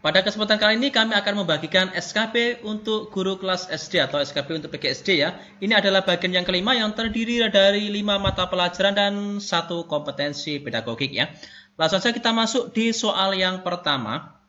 Pada kesempatan kali ini kami akan membagikan SKP untuk guru kelas SD atau SKP untuk PGSD ya. Ini adalah bagian yang kelima yang terdiri dari 5 mata pelajaran dan 1 kompetensi pedagogik ya. Langsung saja kita masuk di soal yang pertama.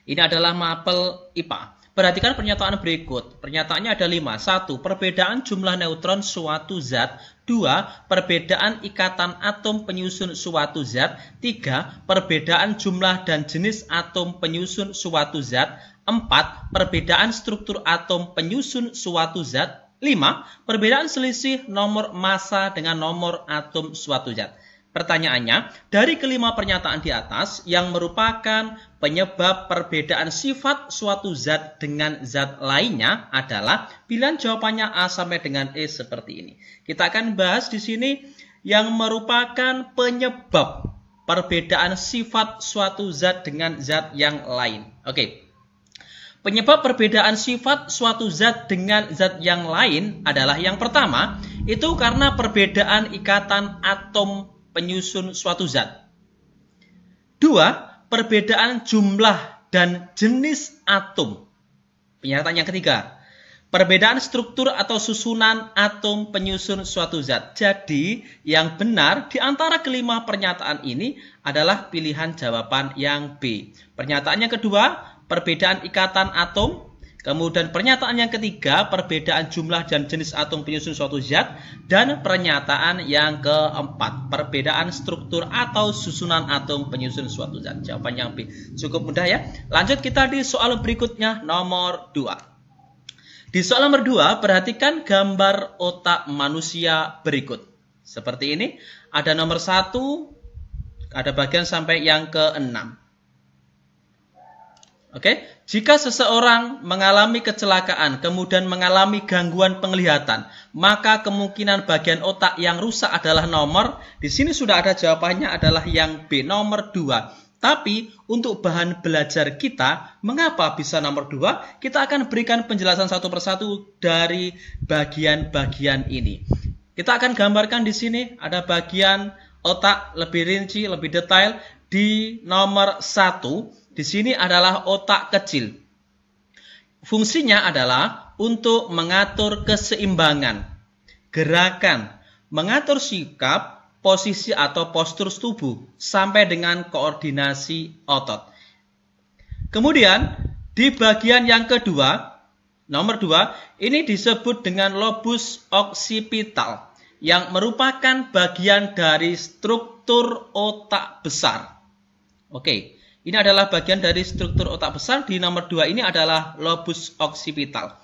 Ini adalah mapel IPA. Perhatikan pernyataan berikut. Pernyataannya ada 5. 1. Perbedaan jumlah neutron suatu zat. 2. Perbedaan ikatan atom penyusun suatu zat. 3. Perbedaan jumlah dan jenis atom penyusun suatu zat. 4. Perbedaan struktur atom penyusun suatu zat. 5. Perbedaan selisih nomor massa dengan nomor atom suatu zat. Pertanyaannya, dari kelima pernyataan di atas yang merupakan penyebab perbedaan sifat suatu zat dengan zat lainnya adalah pilihan jawabannya A sampai dengan E seperti ini. Kita akan bahas di sini yang merupakan penyebab perbedaan sifat suatu zat dengan zat yang lain. Oke. Penyebab perbedaan sifat suatu zat dengan zat yang lain adalah yang pertama, itu karena perbedaan ikatan atom penyusun suatu zat. 2. Perbedaan jumlah dan jenis atom. Pernyataan yang ketiga, perbedaan struktur atau susunan atom penyusun suatu zat. Jadi, yang benar di antara kelima pernyataan ini adalah pilihan jawaban yang B. Pernyataan yang kedua, perbedaan ikatan atom. Kemudian pernyataan yang ketiga, perbedaan jumlah dan jenis atom penyusun suatu zat. Dan pernyataan yang keempat, perbedaan struktur atau susunan atom penyusun suatu zat. Jawaban yang B. Cukup mudah ya. Lanjut kita di soal berikutnya, nomor 2. Di soal nomor 2, perhatikan gambar otak manusia berikut. Seperti ini, ada nomor 1, ada bagian sampai yang ke-6. Oke, jika seseorang mengalami kecelakaan, kemudian mengalami gangguan penglihatan, maka kemungkinan bagian otak yang rusak adalah nomor, di sini sudah ada jawabannya adalah yang B, nomor 2. Tapi untuk bahan belajar kita, mengapa bisa nomor 2? Kita akan berikan penjelasan satu persatu dari bagian-bagian ini. Kita akan gambarkan di sini ada bagian otak lebih rinci, lebih detail di nomor 1. Di sini adalah otak kecil. Fungsinya adalah untuk mengatur keseimbangan, gerakan, mengatur sikap, posisi atau postur tubuh, sampai dengan koordinasi otot. Kemudian, di bagian yang kedua, nomor 2, ini disebut dengan lobus occipital, yang merupakan bagian dari struktur otak besar. Oke. Ini adalah bagian dari struktur otak besar. Di nomor 2 ini adalah lobus occipital.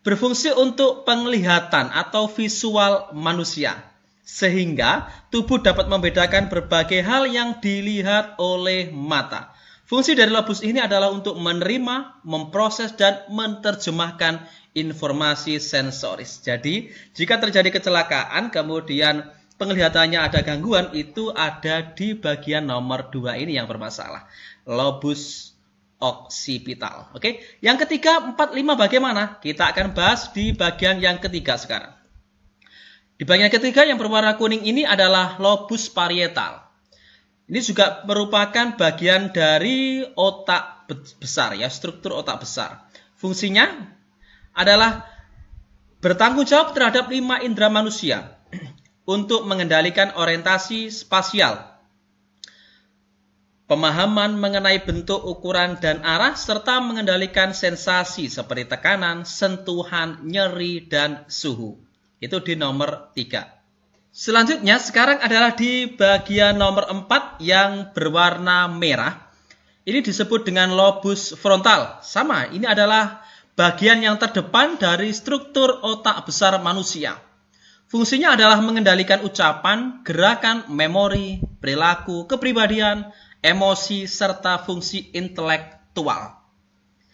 Berfungsi untuk penglihatan atau visual manusia. Sehingga tubuh dapat membedakan berbagai hal yang dilihat oleh mata. Fungsi dari lobus ini adalah untuk menerima, memproses, dan menerjemahkan informasi sensoris. Jadi, jika terjadi kecelakaan, kemudian penglihatannya ada gangguan, itu ada di bagian nomor 2 ini yang bermasalah. Lobus occipital. Oke. Yang ketiga, 4, 5 bagaimana? Kita akan bahas di bagian yang ketiga sekarang. Di bagian ketiga yang berwarna kuning ini adalah lobus parietal. Ini juga merupakan bagian dari otak besar ya, struktur otak besar. Fungsinya adalah bertanggung jawab terhadap 5 indera manusia untuk mengendalikan orientasi spasial, pemahaman mengenai bentuk, ukuran, dan arah, serta mengendalikan sensasi seperti tekanan, sentuhan, nyeri, dan suhu. Itu di nomor 3. Selanjutnya, sekarang adalah di bagian nomor 4 yang berwarna merah. Ini disebut dengan lobus frontal. Sama, ini adalah bagian yang terdepan dari struktur otak besar manusia. Fungsinya adalah mengendalikan ucapan, gerakan, memori, perilaku, kepribadian, emosi, serta fungsi intelektual.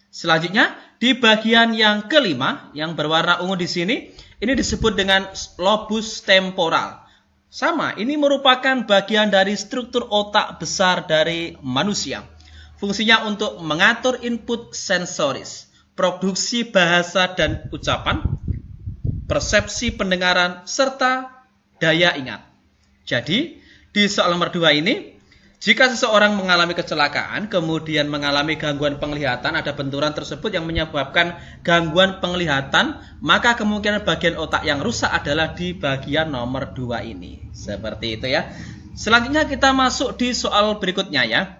Selanjutnya, di bagian yang kelima, yang berwarna ungu di sini, ini disebut dengan lobus temporal. Sama, ini merupakan bagian dari struktur otak besar dari manusia. Fungsinya untuk mengatur input sensoris, produksi bahasa dan ucapan, persepsi pendengaran, serta daya ingat. Jadi, di soal nomor 2 ini, Jika seseorang mengalami kecelakaan, kemudian mengalami gangguan penglihatan, ada benturan tersebut yang menyebabkan gangguan penglihatan, maka kemungkinan bagian otak yang rusak adalah di bagian nomor 2 ini. Seperti itu ya. Selanjutnya kita masuk di soal berikutnya ya.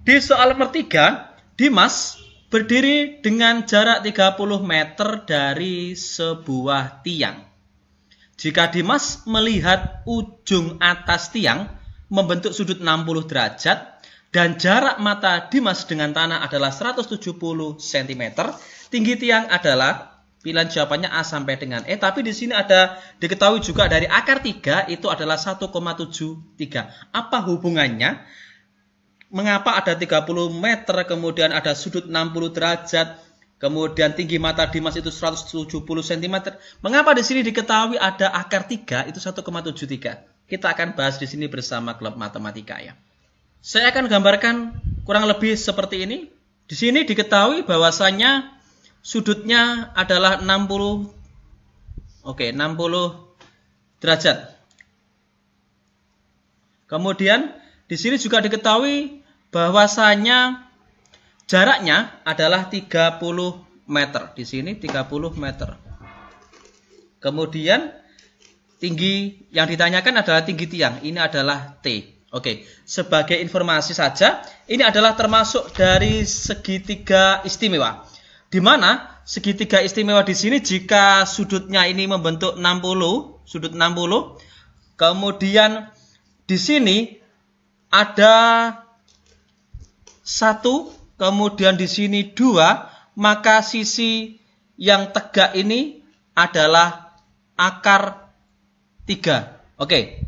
Di soal nomor 3, Dimas berdiri dengan jarak 30 meter dari sebuah tiang. Jika Dimas melihat ujung atas tiang membentuk sudut 60 derajat dan jarak mata Dimas dengan tanah adalah 170 cm, tinggi tiang adalah, pilihan jawabannya A sampai dengan E, tapi di sini ada diketahui juga dari akar 3 itu adalah 1,73. Apa hubungannya? Mengapa ada 30 meter, kemudian ada sudut 60 derajat, kemudian tinggi mata Dimas itu 170 cm. Mengapa di sini diketahui ada akar 3 itu 1,73? Kita akan bahas di sini bersama klub matematika ya. Saya akan gambarkan kurang lebih seperti ini. Di sini diketahui bahwasanya sudutnya adalah 60 derajat. Kemudian di sini juga diketahui bahwasanya jaraknya adalah 30 meter. Di sini 30 meter. Kemudian tinggi yang ditanyakan adalah tinggi tiang. Ini adalah T. Oke, sebagai informasi saja, ini adalah termasuk dari segitiga istimewa. Di mana segitiga istimewa di sini jika sudutnya ini membentuk 60, sudut 60, kemudian di sini ada 1, kemudian di sini 2, maka sisi yang tegak ini adalah akar 3. Oke,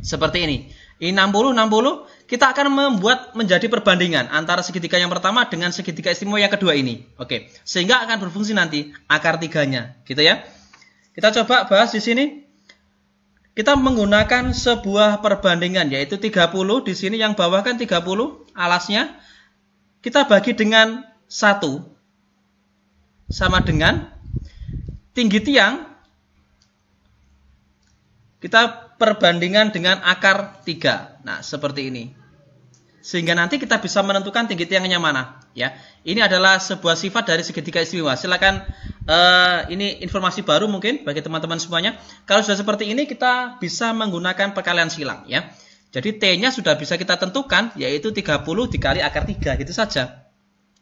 seperti ini. Ini 60, kita akan membuat menjadi perbandingan antara segitiga yang pertama dengan segitiga istimewa yang kedua ini. Oke, sehingga akan berfungsi nanti akar 3-nya, gitu ya. Kita coba bahas di sini. Kita menggunakan sebuah perbandingan, yaitu 30. Di sini yang bawah kan 30, alasnya. Kita bagi dengan 1, sama dengan tinggi tiang. Kita perbandingan dengan akar 3. Nah, seperti ini. Sehingga nanti kita bisa menentukan tinggi tiangnya mana. Ya, ini adalah sebuah sifat dari segitiga istimewa. Silakan, ini informasi baru mungkin bagi teman-teman semuanya. Kalau sudah seperti ini, kita bisa menggunakan perkalian silang. Ya, jadi T-nya sudah bisa kita tentukan, yaitu 30 dikali akar 3, gitu saja.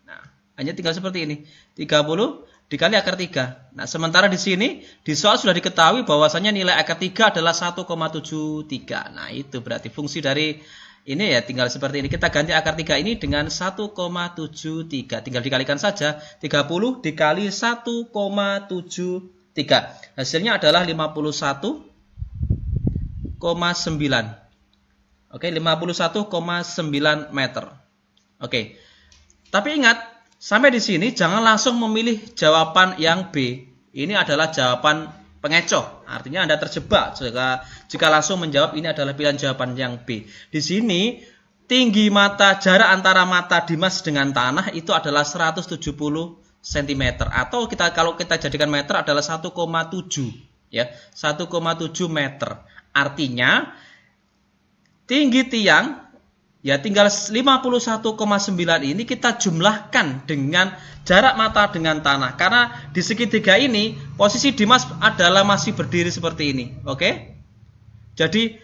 Nah, hanya tinggal seperti ini. 30 dikali akar 3. Nah, sementara di sini, di soal sudah diketahui bahwasanya nilai akar 3 adalah 1,73. Nah, itu berarti fungsi dari ini ya tinggal seperti ini. Kita ganti akar 3 ini dengan 1,73. Tinggal dikalikan saja. 30 dikali 1,73. Hasilnya adalah 51,9. Oke, 51,9 meter. Oke. Tapi ingat, sampai di sini jangan langsung memilih jawaban yang B. Ini adalah jawaban pengecoh. Artinya Anda terjebak jika langsung menjawab ini adalah pilihan jawaban yang B. Di sini tinggi mata, jarak antara mata Dimas dengan tanah itu adalah 170 cm, atau kalau kita jadikan meter adalah 1,7 ya. 1,7 meter. Artinya tinggi tiang ya tinggal 51,9 ini kita jumlahkan dengan jarak mata dengan tanah. Karena di segitiga ini posisi Dimas adalah masih berdiri seperti ini. Oke? Jadi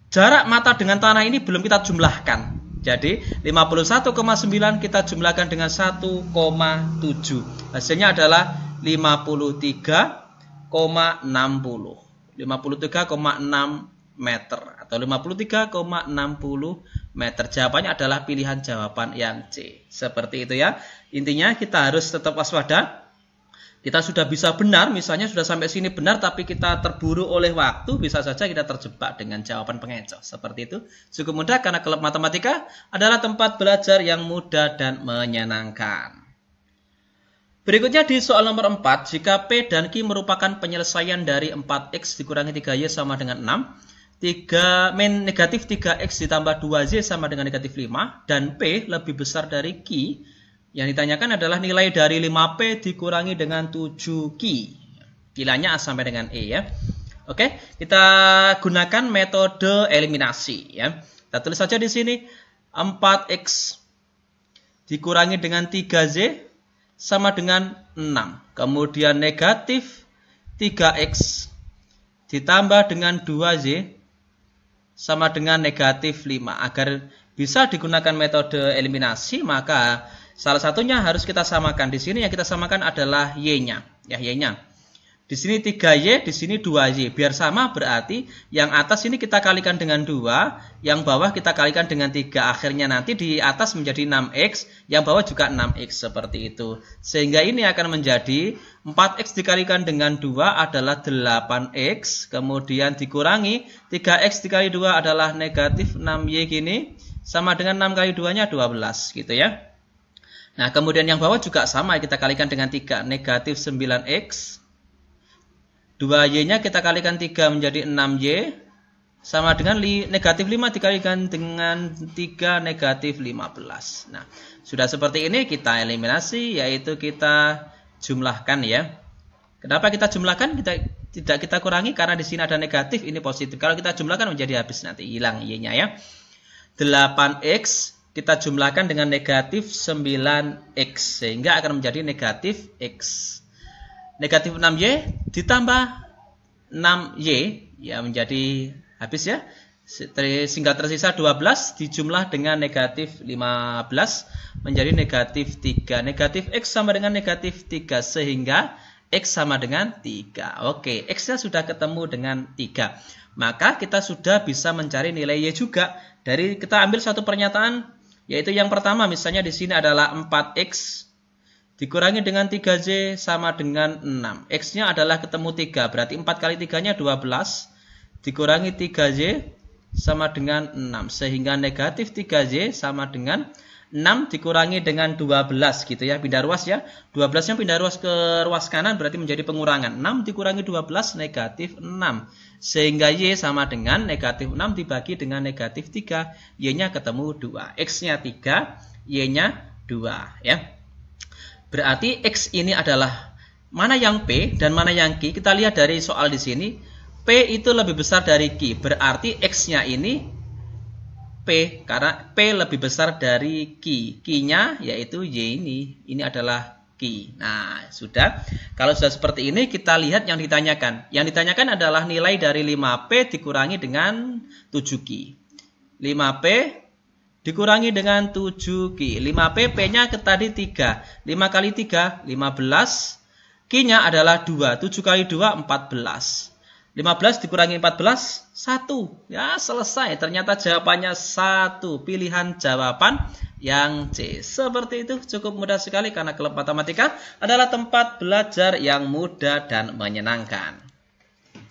jarak mata dengan tanah ini belum kita jumlahkan. Jadi 51,9 kita jumlahkan dengan 1,7. Hasilnya adalah 53,60. 53,6 meter atau 53,60 meter. Jawabannya adalah pilihan jawaban yang C. Seperti itu ya. Intinya kita harus tetap waspada. Kita sudah bisa benar, misalnya sudah sampai sini benar, tapi kita terburu oleh waktu, bisa saja kita terjebak dengan jawaban pengecoh. Seperti itu. Cukup mudah karena klub matematika adalah tempat belajar yang mudah dan menyenangkan. Berikutnya di soal nomor 4, jika P dan Q merupakan penyelesaian dari 4X dikurangi 3Y sama dengan 6, negatif 3X ditambah 2Z sama dengan negatif 5, dan P lebih besar dari Q, yang ditanyakan adalah nilai dari 5P dikurangi dengan 7Q. Pilihannya A sampai dengan E ya. Oke, kita gunakan metode eliminasi ya. Kita tulis saja di sini 4X dikurangi dengan 3Z sama dengan 6. Kemudian negatif 3X ditambah dengan 2Z sama dengan negatif 5. Agar bisa digunakan metode eliminasi, maka salah satunya harus kita samakan. Di sini yang kita samakan adalah Y-nya. Ya, Y-nya. Di sini 3Y, di sini 2Y. Biar sama berarti yang atas ini kita kalikan dengan 2, yang bawah kita kalikan dengan 3. Akhirnya nanti di atas menjadi 6X, yang bawah juga 6X seperti itu. Sehingga ini akan menjadi 4X dikalikan dengan 2 adalah 8X. Kemudian dikurangi 3X dikali 2 adalah negatif 6Y gini. Sama dengan 6 kali 2-nya 12 gitu ya. Nah kemudian yang bawah juga sama, kita kalikan dengan 3. Negatif 9X. 2Y-nya kita kalikan 3 menjadi 6Y. Sama dengan negatif 5 dikalikan dengan 3 negatif 15. Nah, sudah seperti ini kita eliminasi, yaitu kita jumlahkan ya. Kenapa kita jumlahkan? Tidak kita kurangi karena di sini ada negatif, ini positif. Kalau kita jumlahkan menjadi habis nanti, hilang Y-nya ya. 8X kita jumlahkan dengan negatif 9X. Sehingga akan menjadi negatif X. Negatif 6Y ditambah 6Y ya menjadi habis ya. Sehingga tersisa 12 dijumlah dengan negatif 15 menjadi negatif 3. Negatif X sama dengan negatif 3 sehingga X sama dengan 3. Oke, X-nya sudah ketemu dengan 3. Maka kita sudah bisa mencari nilai Y juga. Dari kita ambil satu pernyataan, yaitu yang pertama misalnya di sini adalah 4X dikurangi dengan 3Z sama dengan 6. X-nya adalah ketemu 3. Berarti 4 kali 3-nya 12. Dikurangi 3Z sama dengan 6. Sehingga negatif 3Z sama dengan 6 dikurangi dengan 12 gitu ya. Pindah ruas ya. 12-nya pindah ruas ke ruas kanan berarti menjadi pengurangan. 6 dikurangi 12 negatif 6. Sehingga Y sama dengan negatif 6 dibagi dengan negatif 3. Y-nya ketemu 2. X-nya 3, Y-nya 2 ya. Berarti X ini adalah mana yang P dan mana yang Q. Kita lihat dari soal di sini. P itu lebih besar dari Q. Berarti X-nya ini P. Karena P lebih besar dari Q. Q-nya yaitu Y ini. Ini adalah Q. Nah, sudah. Kalau sudah seperti ini, kita lihat yang ditanyakan. Yang ditanyakan adalah nilai dari 5P dikurangi dengan 7Q. 5P dikurangi dengan 7Q. 5P, P-nya tadi 3. 5 kali 3, 15. Q-nya adalah 2. 7 kali 2, 14. 15 dikurangi 14, 1. Ya, selesai. Ternyata jawabannya 1. Pilihan jawaban yang C. Seperti itu, cukup mudah sekali karena klub matematika adalah tempat belajar yang mudah dan menyenangkan.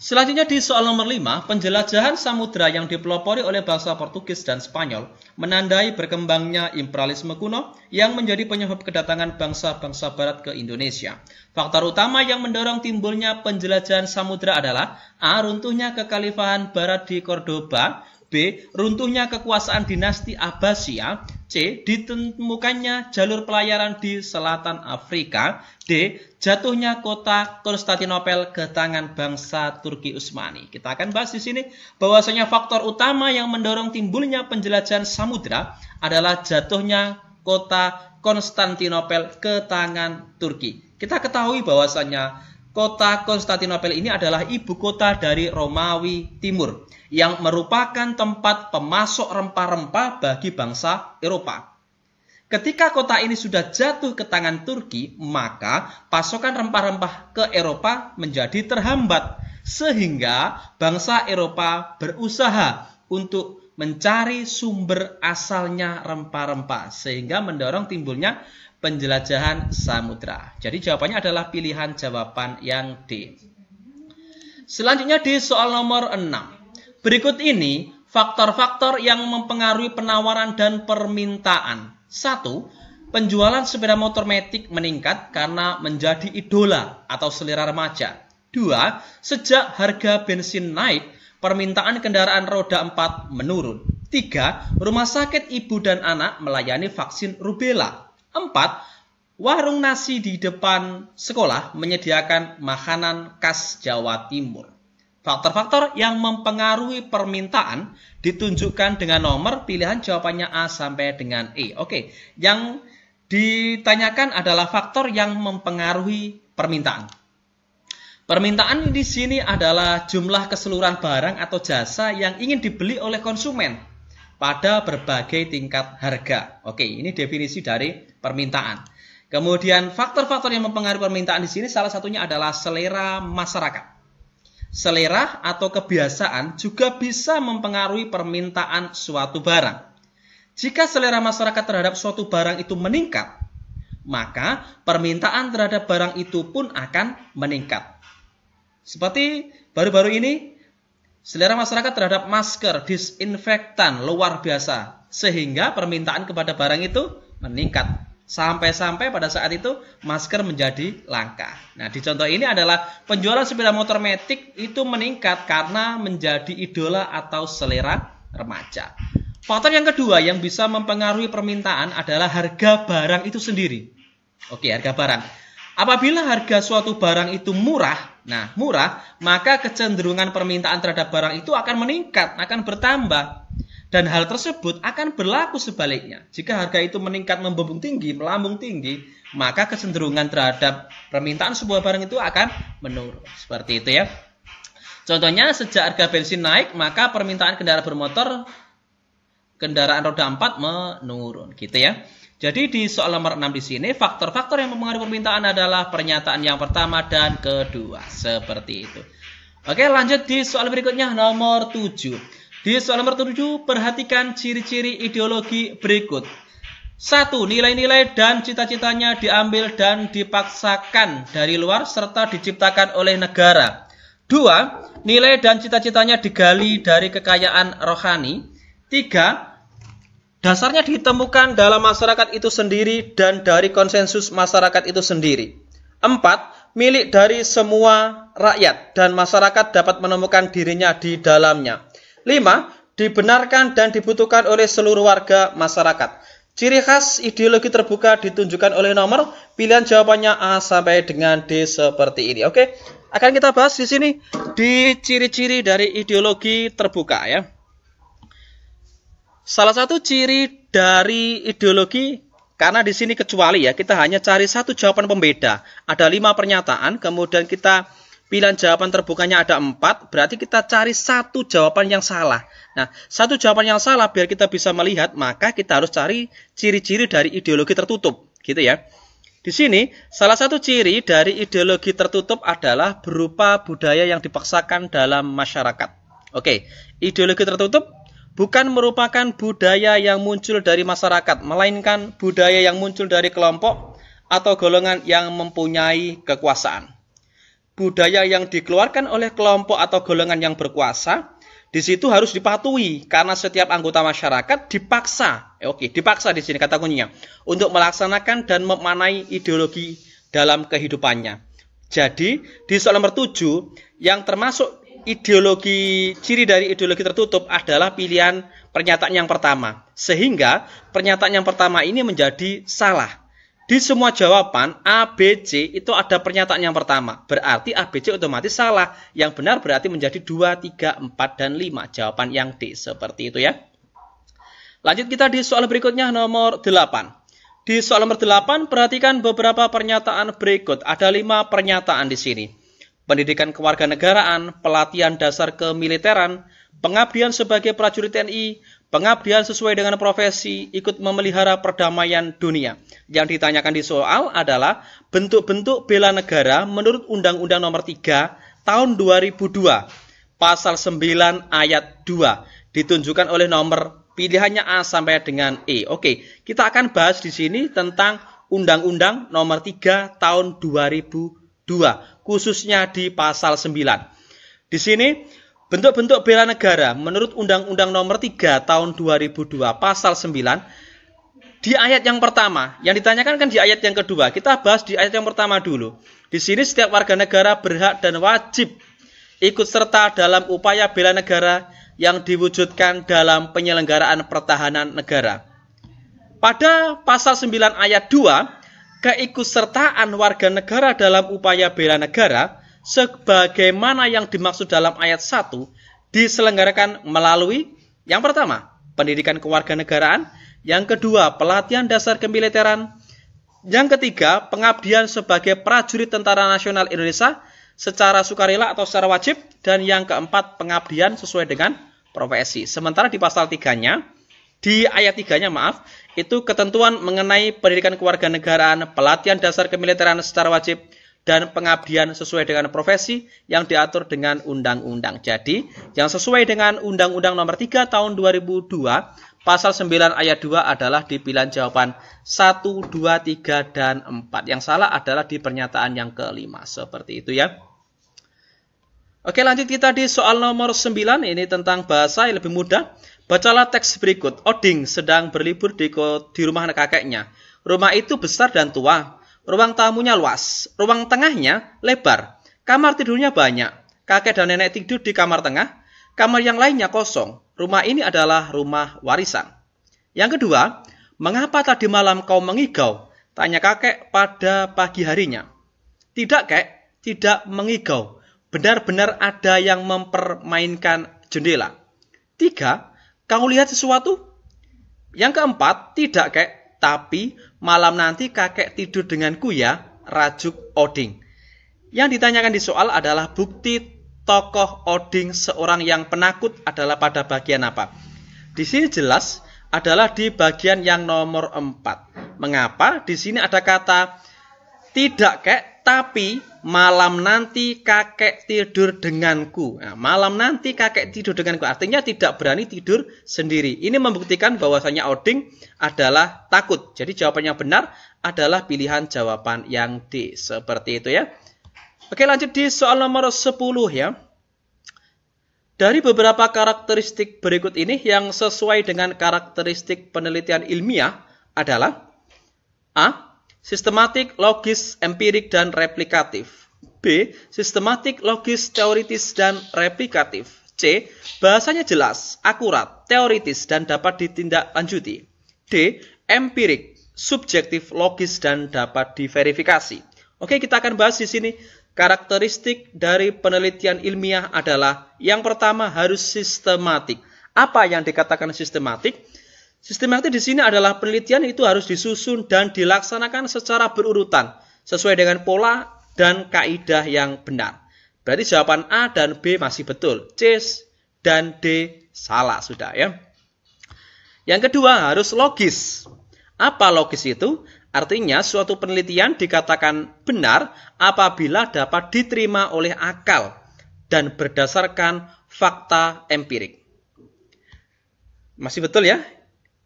Selanjutnya di soal nomor 5, penjelajahan samudra yang dipelopori oleh bangsa Portugis dan Spanyol menandai berkembangnya imperialisme kuno yang menjadi penyebab kedatangan bangsa-bangsa barat ke Indonesia. Faktor utama yang mendorong timbulnya penjelajahan samudra adalah A. Runtuhnya kekhalifahan barat di Cordoba, B. Runtuhnya kekuasaan dinasti Abbasiyah, C. Ditemukannya jalur pelayaran di selatan Afrika, D. Jatuhnya kota Konstantinopel ke tangan bangsa Turki Utsmani. Kita akan bahas di sini bahwasanya faktor utama yang mendorong timbulnya penjelajahan samudra adalah jatuhnya kota Konstantinopel ke tangan Turki. Kita ketahui bahwasanya kota Konstantinopel ini adalah ibu kota dari Romawi Timur yang merupakan tempat pemasok rempah-rempah bagi bangsa Eropa. Ketika kota ini sudah jatuh ke tangan Turki, maka pasokan rempah-rempah ke Eropa menjadi terhambat. Sehingga bangsa Eropa berusaha untuk mencari sumber asalnya rempah-rempah. Sehingga mendorong timbulnya penjelajahan samudra. Jadi jawabannya adalah pilihan jawaban yang D. Selanjutnya di soal nomor 6. Berikut ini faktor-faktor yang mempengaruhi penawaran dan permintaan. 1. Penjualan sepeda motor matic meningkat karena menjadi idola atau selera remaja. 2. Sejak harga bensin naik, permintaan kendaraan roda 4 menurun. 3. Rumah sakit ibu dan anak melayani vaksin rubella. 4. Warung nasi di depan sekolah menyediakan makanan khas Jawa Timur. Faktor-faktor yang mempengaruhi permintaan ditunjukkan dengan nomor pilihan jawabannya A sampai dengan E. Oke, yang ditanyakan adalah faktor yang mempengaruhi permintaan. Permintaan di sini adalah jumlah keseluruhan barang atau jasa yang ingin dibeli oleh konsumen pada berbagai tingkat harga. Oke, ini definisi dari permintaan. Kemudian faktor-faktor yang mempengaruhi permintaan di sini salah satunya adalah selera masyarakat. Selera atau kebiasaan juga bisa mempengaruhi permintaan suatu barang. Jika selera masyarakat terhadap suatu barang itu meningkat, maka permintaan terhadap barang itu pun akan meningkat. Seperti baru-baru ini, selera masyarakat terhadap masker, disinfektan luar biasa, sehingga permintaan kepada barang itu meningkat. Sampai-sampai pada saat itu masker menjadi langka. Nah, di contoh ini adalah penjualan sepeda motor matic itu meningkat karena menjadi idola atau selera remaja. Faktor yang kedua yang bisa mempengaruhi permintaan adalah harga barang itu sendiri. Oke, harga barang. Apabila harga suatu barang itu murah, maka kecenderungan permintaan terhadap barang itu akan meningkat, akan bertambah. Dan hal tersebut akan berlaku sebaliknya. Jika harga itu meningkat melambung tinggi, maka kecenderungan terhadap permintaan sebuah barang itu akan menurun. Seperti itu ya. Contohnya, sejak harga bensin naik, maka permintaan kendaraan bermotor, kendaraan roda 4 menurun. Gitu ya. Jadi di soal nomor 6 di sini, faktor-faktor yang mempengaruhi permintaan adalah pernyataan yang pertama dan kedua. Seperti itu. Oke, lanjut di soal berikutnya, nomor 7. Di soal nomor 7, perhatikan ciri-ciri ideologi berikut. 1. Nilai-nilai dan cita-citanya diambil dan dipaksakan dari luar serta diciptakan oleh negara. 2. Nilai dan cita-citanya digali dari kekayaan rohani. 3. Dasarnya ditemukan dalam masyarakat itu sendiri dan dari konsensus masyarakat itu sendiri. 4. Milik dari semua rakyat dan masyarakat dapat menemukan dirinya di dalamnya. 5. Dibenarkan dan dibutuhkan oleh seluruh warga masyarakat. Ciri khas ideologi terbuka ditunjukkan oleh nomor pilihan jawabannya A sampai dengan D seperti ini. Oke, akan kita bahas di sini di ciri-ciri dari ideologi terbuka ya. Salah satu ciri dari ideologi, karena di sini kecuali ya, kita hanya cari satu jawaban pembeda. Ada 5 pernyataan, kemudian kita pilihan jawaban terbukanya ada 4, berarti kita cari satu jawaban yang salah. Nah, satu jawaban yang salah biar kita bisa melihat, maka kita harus cari ciri-ciri dari ideologi tertutup, gitu ya. Di sini, salah satu ciri dari ideologi tertutup adalah berupa budaya yang dipaksakan dalam masyarakat. Oke, ideologi tertutup bukan merupakan budaya yang muncul dari masyarakat, melainkan budaya yang muncul dari kelompok atau golongan yang mempunyai kekuasaan. Budaya yang dikeluarkan oleh kelompok atau golongan yang berkuasa, di situ harus dipatuhi karena setiap anggota masyarakat dipaksa. Dipaksa di sini kata kuncinya untuk melaksanakan dan memaknai ideologi dalam kehidupannya. Jadi, di soal nomor 7 yang termasuk ideologi, ciri dari ideologi tertutup adalah pilihan pernyataan yang pertama. Sehingga pernyataan yang pertama ini menjadi salah. Di semua jawaban A, B, C itu ada pernyataan yang pertama. Berarti A, B, C otomatis salah. Yang benar berarti menjadi 2, 3, 4, dan 5. Jawaban yang D. Seperti itu ya. Lanjut kita di soal berikutnya nomor 8. Di soal nomor 8 perhatikan beberapa pernyataan berikut. Ada 5 pernyataan di sini. Pendidikan kewarganegaraan, pelatihan dasar kemiliteran, pengabdian sebagai prajurit TNI, pengabdian sesuai dengan profesi, ikut memelihara perdamaian dunia. Yang ditanyakan di soal adalah bentuk-bentuk bela negara menurut Undang-Undang Nomor 3 Tahun 2002, Pasal 9 Ayat 2, ditunjukkan oleh nomor pilihannya A sampai dengan E. Oke, kita akan bahas di sini tentang Undang-Undang Nomor 3 Tahun 2002, khususnya di Pasal 9. Di sini bentuk-bentuk bela negara menurut Undang-Undang Nomor 3 Tahun 2002 Pasal 9 di ayat yang pertama. Yang ditanyakan kan di ayat yang kedua. Kita bahas di ayat yang pertama dulu. Di sini setiap warga negara berhak dan wajib ikut serta dalam upaya bela negara yang diwujudkan dalam penyelenggaraan pertahanan negara. Pada Pasal 9 ayat 2, keikutsertaan warga negara dalam upaya bela negara sebagaimana yang dimaksud dalam ayat 1 diselenggarakan melalui yang pertama, pendidikan kewarganegaraan, yang kedua, pelatihan dasar kemiliteran, yang ketiga, pengabdian sebagai prajurit Tentara Nasional Indonesia secara sukarela atau secara wajib, dan yang keempat, pengabdian sesuai dengan profesi. Sementara di pasal 3-nya, di ayat 3-nya maaf, itu ketentuan mengenai pendidikan kewarganegaraan, pelatihan dasar kemiliteran secara wajib, dan pengabdian sesuai dengan profesi yang diatur dengan undang-undang. Jadi, yang sesuai dengan Undang-Undang Nomor 3 Tahun 2002, Pasal 9 ayat 2 adalah di pilihan jawaban 1, 2, 3, dan 4. Yang salah adalah di pernyataan yang kelima. Seperti itu ya. Oke, lanjut kita di soal nomor 9. Ini tentang bahasa yang lebih mudah. Bacalah teks berikut. Oding sedang berlibur di rumah kakeknya. Rumah itu besar dan tua. Ruang tamunya luas. Ruang tengahnya lebar. Kamar tidurnya banyak. Kakek dan nenek tidur di kamar tengah. Kamar yang lainnya kosong. Rumah ini adalah rumah warisan. Yang kedua, mengapa tadi malam kau mengigau? Tanya kakek pada pagi harinya. Tidak, kek, tidak mengigau. Benar-benar ada yang mempermainkan jendela. 3, kau lihat sesuatu? Yang keempat, tidak, kek, tapi malam nanti kakek tidur denganku ya, rajuk Oding. Yang ditanyakan di soal adalah bukti tokoh Oding seorang yang penakut adalah pada bagian apa? Di sini jelas adalah di bagian yang nomor 4. Mengapa? Di sini ada kata tidak, kek, tapi malam nanti kakek tidur denganku. Nah, malam nanti kakek tidur denganku artinya tidak berani tidur sendiri. Ini membuktikan bahwasanya Oding adalah takut. Jadi jawaban yang benar adalah pilihan jawaban yang D. Seperti itu ya. Oke, lanjut di soal nomor 10 ya. Dari beberapa karakteristik berikut ini yang sesuai dengan karakteristik penelitian ilmiah adalah A. Sistematik, logis, empirik, dan replikatif. B. Sistematik, logis, teoritis, dan replikatif. C. Bahasanya jelas, akurat, teoritis, dan dapat ditindaklanjuti. D. Empirik, subjektif, logis, dan dapat diverifikasi. Oke, kita akan bahas di sini. Karakteristik dari penelitian ilmiah adalah yang pertama harus sistematik. Apa yang dikatakan sistematik? Sistematik di sini adalah penelitian itu harus disusun dan dilaksanakan secara berurutan sesuai dengan pola dan kaidah yang benar. Berarti jawaban A dan B masih betul. C dan D salah sudah ya. Yang kedua harus logis. Apa logis itu? Artinya suatu penelitian dikatakan benar apabila dapat diterima oleh akal dan berdasarkan fakta empirik. Masih betul ya?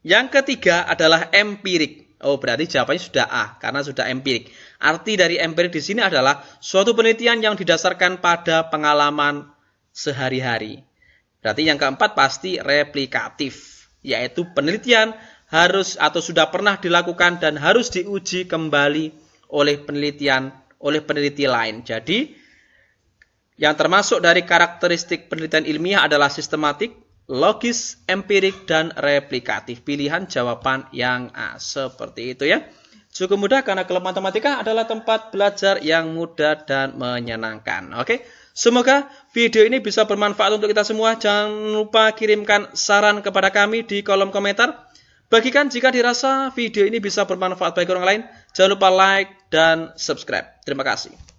Yang ketiga adalah empirik. Oh, berarti jawabannya sudah A karena sudah empirik. Arti dari empirik di sini adalah suatu penelitian yang didasarkan pada pengalaman sehari-hari. Berarti yang keempat pasti replikatif, yaitu penelitian harus atau sudah pernah dilakukan dan harus diuji kembali oleh peneliti lain. Jadi, yang termasuk dari karakteristik penelitian ilmiah adalah sistematik, logis, empirik, dan replikatif. Pilihan jawaban yang A. Seperti itu ya. Cukup mudah karena kelas matematika adalah tempat belajar yang mudah dan menyenangkan. Oke, semoga video ini bisa bermanfaat untuk kita semua. Jangan lupa kirimkan saran kepada kami di kolom komentar. Bagikan jika dirasa video ini bisa bermanfaat bagi orang lain. Jangan lupa like dan subscribe. Terima kasih.